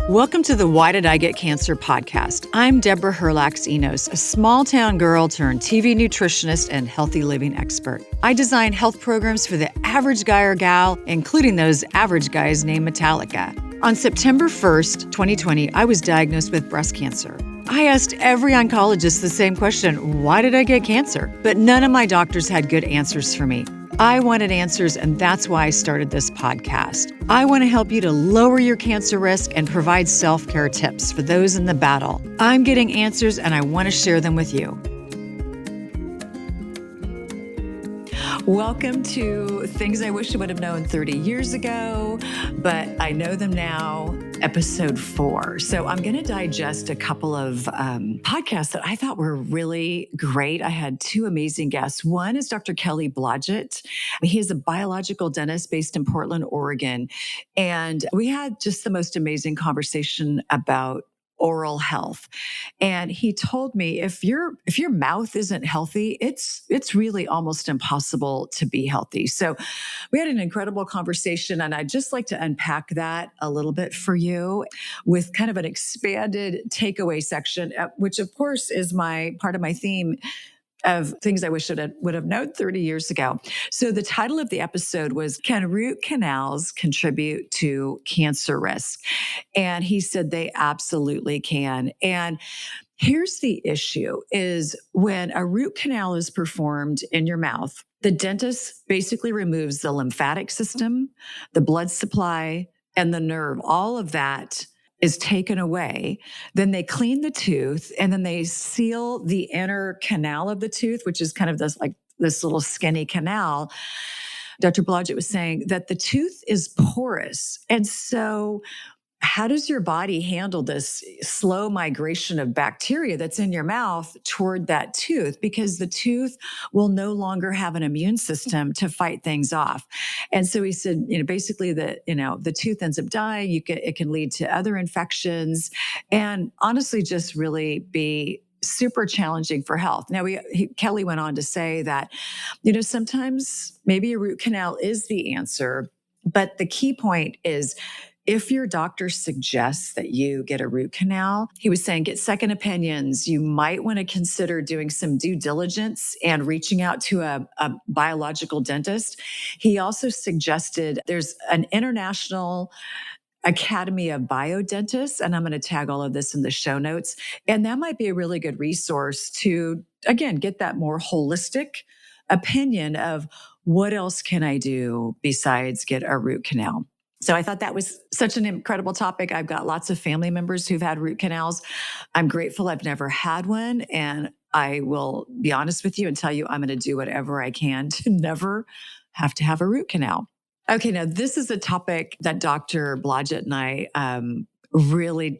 Welcome to the Why Did I Get Cancer podcast. I'm Deborah Herlax-Enos, a small-town girl turned TV nutritionist and healthy living expert. I design health programs for the average guy or gal, including those average guys named Metallica. On September 1st, 2020, I was diagnosed with breast cancer. I asked every oncologist the same question, why did I get cancer? But none of my doctors had good answers for me. I wanted answers, and that's why I started this podcast. I want to help you to lower your cancer risk and provide self-care tips for those in the battle. I'm getting answers, and I want to share them with you. Welcome to Things I Wish I Would Have Known 30 years ago, but I know them now, episode 4. So I'm going to digest a couple of podcasts that I thought were really great. I had 2 amazing guests. One is Dr. Kelly Blodgett. He is a biological dentist based in Portland, Oregon. And we had just the most amazing conversation about oral health. And he told me if your mouth isn't healthy, it's really almost impossible to be healthy. So we had an incredible conversation, and I'd just like to unpack that a little bit for you with kind of an expanded takeaway section, which of course is part of my theme of things I wish I would have known 30 years ago. So the title of the episode was, Can Root Canals Contribute to Cancer Risk? And he said they absolutely can. And here's the issue is when a root canal is performed in your mouth, the dentist basically removes the lymphatic system, the blood supply, and the nerve. All of that is taken away. Then they clean the tooth, and then they seal the inner canal of the tooth, which is kind of this little skinny canal. Dr. Blodgett was saying that the tooth is porous. And so how does your body handle this slow migration of bacteria that's in your mouth toward that tooth? Because the tooth will no longer have an immune system to fight things off. And so he said, basically the tooth ends up dying. It can lead to other infections and honestly just really be super challenging for health. Now, Kelly went on to say that, sometimes maybe a root canal is the answer, but the key point is, if your doctor suggests that you get a root canal, he was saying get second opinions. You might want to consider doing some due diligence and reaching out to a biological dentist. He also suggested there's an international Academy of Biodentists, and I'm going to tag all of this in the show notes. And that might be a really good resource to, again, get that more holistic opinion of what else can I do besides get a root canal. So I thought that was such an incredible topic. I've got lots of family members who've had root canals. I'm grateful I've never had one. And I will be honest with you and tell you I'm going to do whatever I can to never have to have a root canal. Okay, now this is a topic that Dr. Blodgett and I really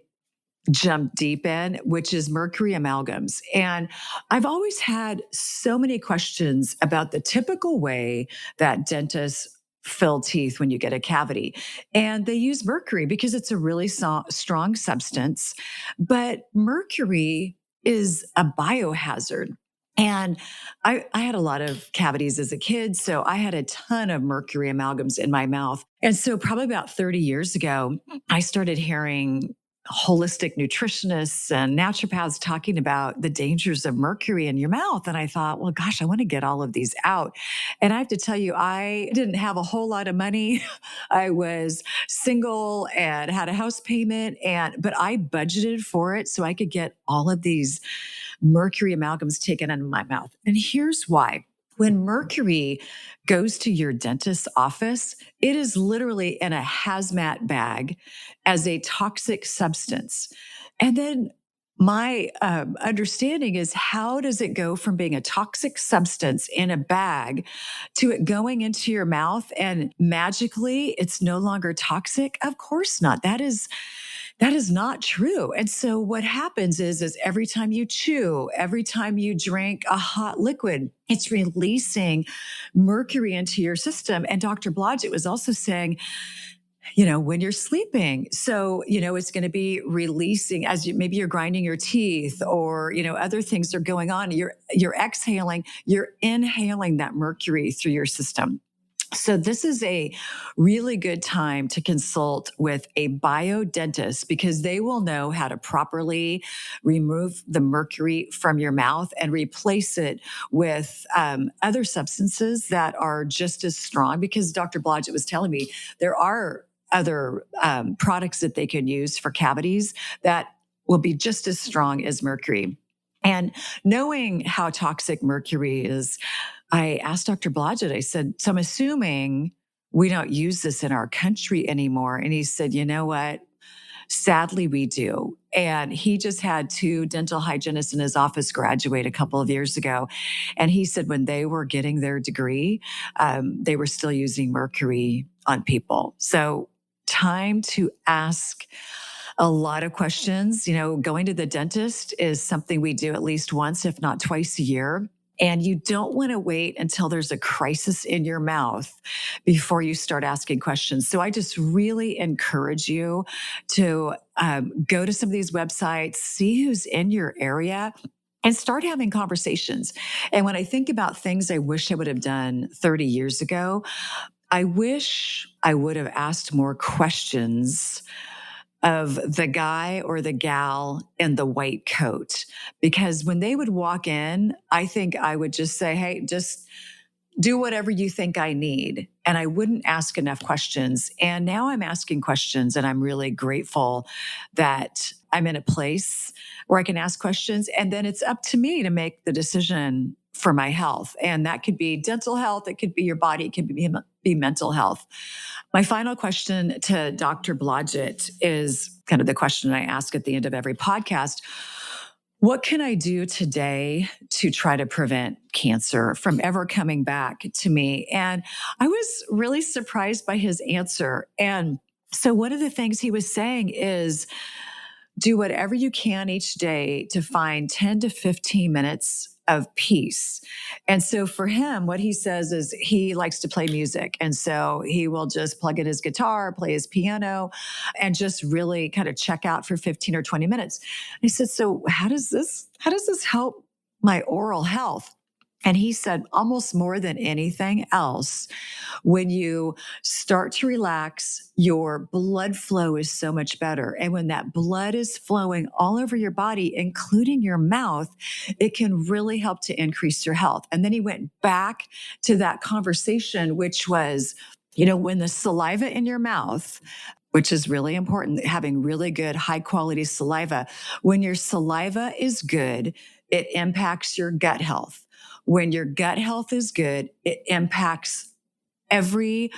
jumped deep in, which is mercury amalgams. And I've always had so many questions about the typical way that dentists fill teeth when you get a cavity. And they use mercury because it's a really strong substance. But mercury is a biohazard. And I had a lot of cavities as a kid, so I had a ton of mercury amalgams in my mouth. And so probably about 30 years ago, I started hearing holistic nutritionists and naturopaths talking about the dangers of mercury in your mouth. And I thought, well, gosh, I want to get all of these out. And I have to tell you, I didn't have a whole lot of money. I was single and had a house payment, but I budgeted for it so I could get all of these mercury amalgams taken out of my mouth. And here's why. When mercury goes to your dentist's office, it is literally in a hazmat bag as a toxic substance. And then my understanding is, how does it go from being a toxic substance in a bag to it going into your mouth and magically it's no longer toxic? Of course not. That is not true. And so what happens is every time you chew, every time you drink a hot liquid, it's releasing mercury into your system. And Dr. Blodgett was also saying, when you're sleeping. So, it's going to be releasing as maybe you're grinding your teeth or, other things are going on. You're exhaling, you're inhaling that mercury through your system. So this is a really good time to consult with a biodentist because they will know how to properly remove the mercury from your mouth and replace it with other substances that are just as strong. Because Dr. Blodgett was telling me there are other products that they can use for cavities that will be just as strong as mercury. And knowing how toxic mercury is, I asked Dr. Blodgett, I said, so I'm assuming we don't use this in our country anymore. And he said, you know what? Sadly, we do. And he just had two dental hygienists in his office graduate a couple of years ago. And he said when they were getting their degree, they were still using mercury on people. So, time to ask a lot of questions. You know, going to the dentist is something we do at least once, if not twice a year. And you don't want to wait until there's a crisis in your mouth before you start asking questions. So I just really encourage you to go to some of these websites, see who's in your area, and start having conversations. And when I think about things I wish I would have done 30 years ago, I wish I would have asked more questions of the guy or the gal in the white coat. Because when they would walk in, I think I would just say, hey, just do whatever you think I need. And I wouldn't ask enough questions. And now I'm asking questions, and I'm really grateful that I'm in a place where I can ask questions. And then it's up to me to make the decision for my health. And that could be dental health, it could be your body, it could be mental health. My final question to Dr. Blodgett is kind of the question I ask at the end of every podcast. What can I do today to try to prevent cancer from ever coming back to me? And I was really surprised by his answer. And so one of the things he was saying is do whatever you can each day to find 10 to 15 minutes of peace. And so for him, what he says is he likes to play music. And so he will just plug in his guitar, play his piano, and just really kind of check out for 15 or 20 minutes. And he said, so how does this help my oral health? And he said, almost more than anything else, when you start to relax, your blood flow is so much better. And when that blood is flowing all over your body, including your mouth, it can really help to increase your health. And then he went back to that conversation, which was, you know, when the saliva in your mouth, which is really important, having really good, high quality saliva. When your saliva is good, it impacts your gut health. When your gut health is good, it impacts every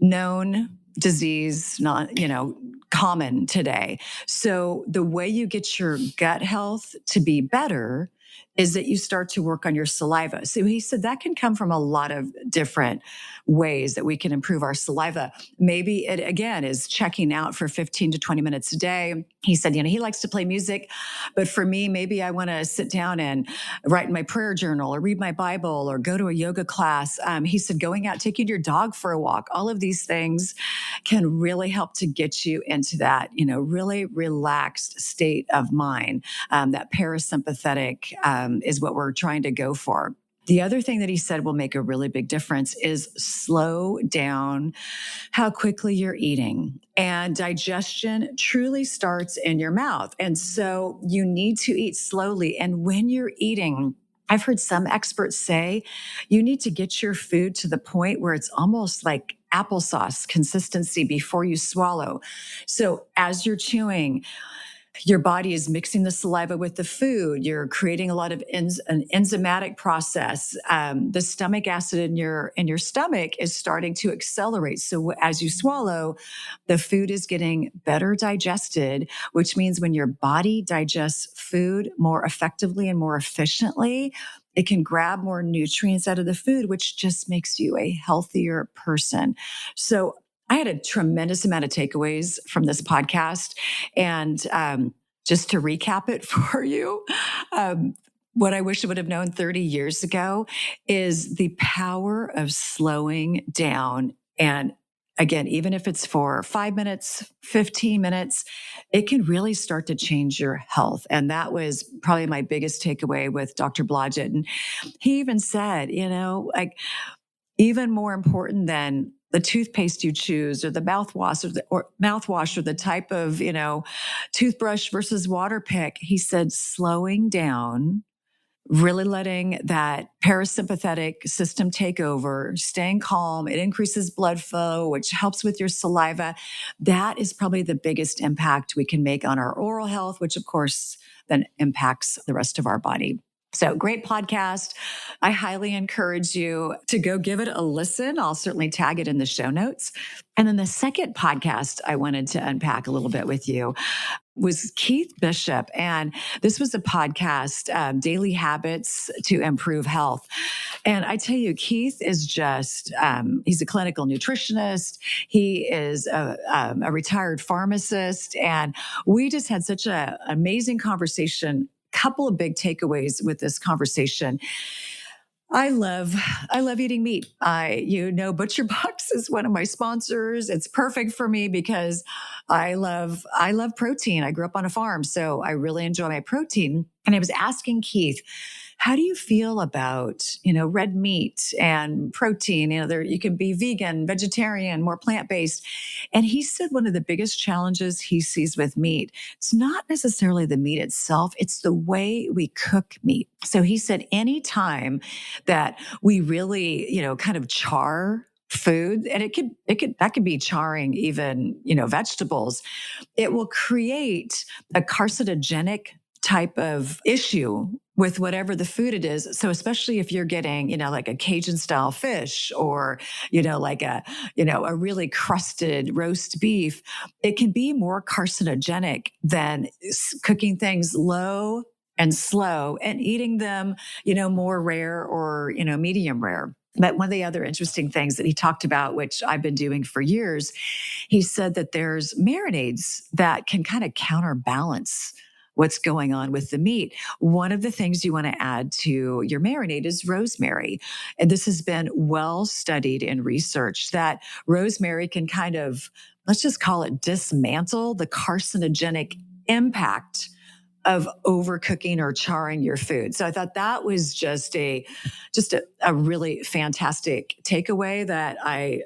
known disease, not, common today. So the way you get your gut health to be better is that you start to work on your saliva. So he said that can come from a lot of different ways that we can improve our saliva. Maybe it, again, is checking out for 15 to 20 minutes a day. He said, he likes to play music, but for me, maybe I want to sit down and write in my prayer journal or read my Bible or go to a yoga class. He said, going out, taking your dog for a walk, all of these things can really help to get you into that, really relaxed state of mind. That parasympathetic is what we're trying to go for. The other thing that he said will make a really big difference is slow down how quickly you're eating. And digestion truly starts in your mouth. And so you need to eat slowly. And when you're eating, I've heard some experts say you need to get your food to the point where it's almost like applesauce consistency before you swallow. So as you're chewing, your body is mixing the saliva with the food. You're creating a lot of an enzymatic process. The stomach acid in your stomach is starting to accelerate. So as you swallow, the food is getting better digested, which means when your body digests food more effectively and more efficiently, it can grab more nutrients out of the food, which just makes you a healthier person. So I had a tremendous amount of takeaways from this podcast. And just to recap it for you, what I wish I would have known 30 years ago is the power of slowing down. And again, even if it's for 5 minutes, 15 minutes, it can really start to change your health. And that was probably my biggest takeaway with Dr. Blodgett. And he even said, even more important than the toothpaste you choose or the mouthwash or the type of, toothbrush versus water pick. He said slowing down, really letting that parasympathetic system take over, staying calm. It increases blood flow, which helps with your saliva. That is probably the biggest impact we can make on our oral health, which of course then impacts the rest of our body. So great podcast. I highly encourage you to go give it a listen. I'll certainly tag it in the show notes. And then the second podcast I wanted to unpack a little bit with you was Keith Bishop. And this was a podcast, Daily Habits to Improve Health. And I tell you, Keith is just, he's a clinical nutritionist. He is a retired pharmacist. And we just had such an amazing conversation. Couple of big takeaways with this conversation. I love eating meat. Butcher Box is one of my sponsors. It's perfect for me because I love protein. I grew up on a farm, so I really enjoy my protein. And I was asking Keith, how do you feel about, red meat and protein? You can be vegan, vegetarian, more plant-based. And he said one of the biggest challenges he sees with meat, it's not necessarily the meat itself, it's the way we cook meat. So he said anytime that we really, kind of char food, and that could be charring even, vegetables, it will create a carcinogenic type of issue with whatever the food it is. So especially if you're getting, like a Cajun style fish or, like a really crusted roast beef, it can be more carcinogenic than cooking things low and slow and eating them, more rare or, medium rare. But one of the other interesting things that he talked about, which I've been doing for years, he said that there's marinades that can kind of counterbalance what's going on with the meat. One of the things you want to add to your marinade is rosemary. And this has been well studied in research that rosemary can kind of, let's just call it, dismantle the carcinogenic impact of overcooking or charring your food. So I thought that was just a really fantastic takeaway that I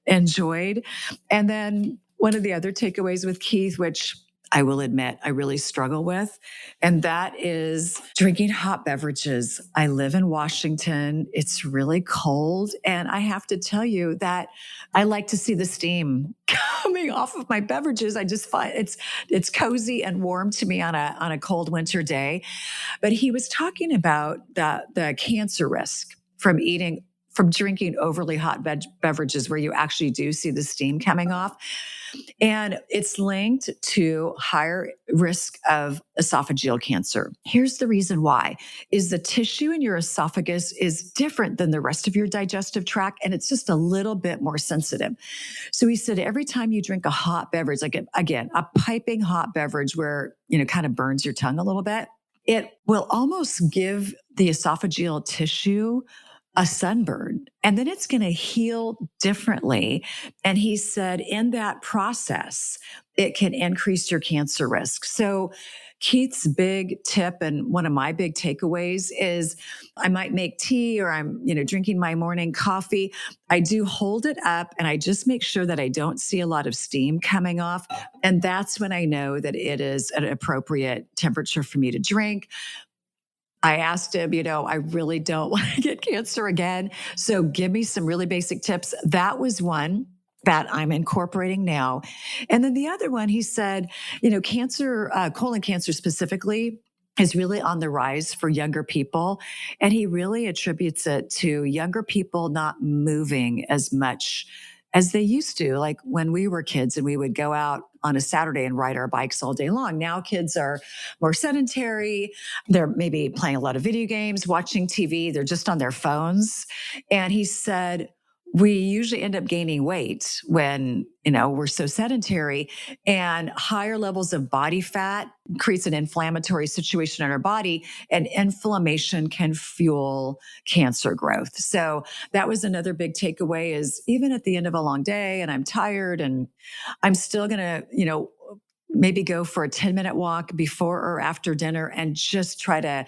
enjoyed. And then one of the other takeaways with Keith, which I will admit I really struggle with, and that is drinking hot beverages. I live in Washington. It's really cold. And I have to tell you that I like to see the steam coming off of my beverages. I just find it's cozy and warm to me on a cold winter day. But he was talking about the cancer risk from drinking overly hot beverages where you actually do see the steam coming off. And it's linked to higher risk of esophageal cancer. Here's the reason why, is the tissue in your esophagus is different than the rest of your digestive tract, and it's just a little bit more sensitive. So he said every time you drink a hot beverage, like again, a piping hot beverage where, kind of burns your tongue a little bit, it will almost give the esophageal tissue a sunburn, and then it's going to heal differently. And he said in that process, it can increase your cancer risk. So Keith's big tip and one of my big takeaways is I might make tea or I'm, drinking my morning coffee. I do hold it up and I just make sure that I don't see a lot of steam coming off. And that's when I know that it is an appropriate temperature for me to drink. I asked him, I really don't want to get cancer again. So give me some really basic tips. That was one that I'm incorporating now. And then the other one, he said, cancer, colon cancer specifically, is really on the rise for younger people. And he really attributes it to younger people not moving as much as they used to, like when we were kids and we would go out on a Saturday and ride our bikes all day long. Now kids are more sedentary. They're maybe playing a lot of video games, watching TV. They're just on their phones. And he said, we usually end up gaining weight when, we're so sedentary, and higher levels of body fat creates an inflammatory situation in our body, and inflammation can fuel cancer growth. So that was another big takeaway, is even at the end of a long day and I'm tired and I'm still going to, maybe go for a 10-minute walk before or after dinner and just try to,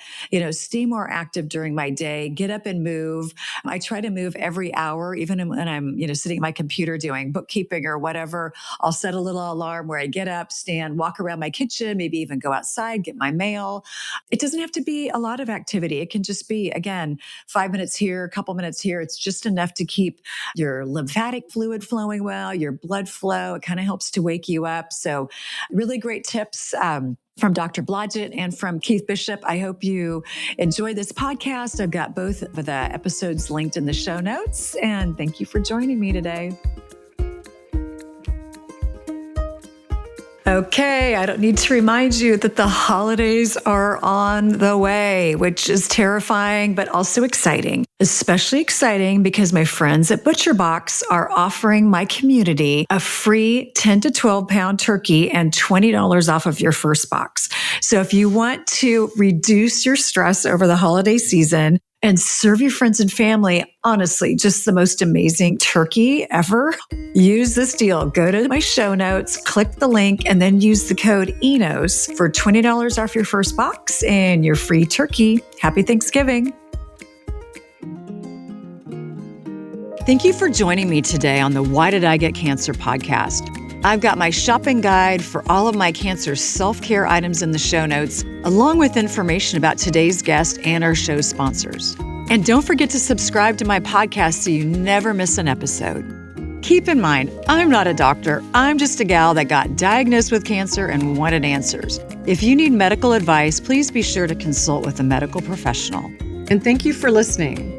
stay more active during my day, get up and move. I try to move every hour, even when I'm, sitting at my computer doing bookkeeping or whatever. I'll set a little alarm where I get up, stand, walk around my kitchen, maybe even go outside, get my mail. It doesn't have to be a lot of activity. It can just be, again, 5 minutes here, a couple minutes here. It's just enough to keep your lymphatic fluid flowing well, your blood flow. It kind of helps to wake you up. So really great tips from Dr. Blodgett and from Keith Bishop. I hope you enjoy this podcast. I've got both of the episodes linked in the show notes. And thank you for joining me today. Okay, I don't need to remind you that the holidays are on the way, which is terrifying, but also exciting. Especially exciting because my friends at ButcherBox are offering my community a free 10 to 12 pound turkey and $20 off of your first box. So if you want to reduce your stress over the holiday season and serve your friends and family, honestly, just the most amazing turkey ever, use this deal. Go to my show notes, click the link, and then use the code ENOS for $20 off your first box and your free turkey. Happy Thanksgiving. Thank you for joining me today on the Why Did I Get Cancer podcast. I've got my shopping guide for all of my cancer self-care items in the show notes, along with information about today's guest and our show sponsors. And don't forget to subscribe to my podcast so you never miss an episode. Keep in mind, I'm not a doctor. I'm just a gal that got diagnosed with cancer and wanted answers. If you need medical advice, please be sure to consult with a medical professional. And thank you for listening.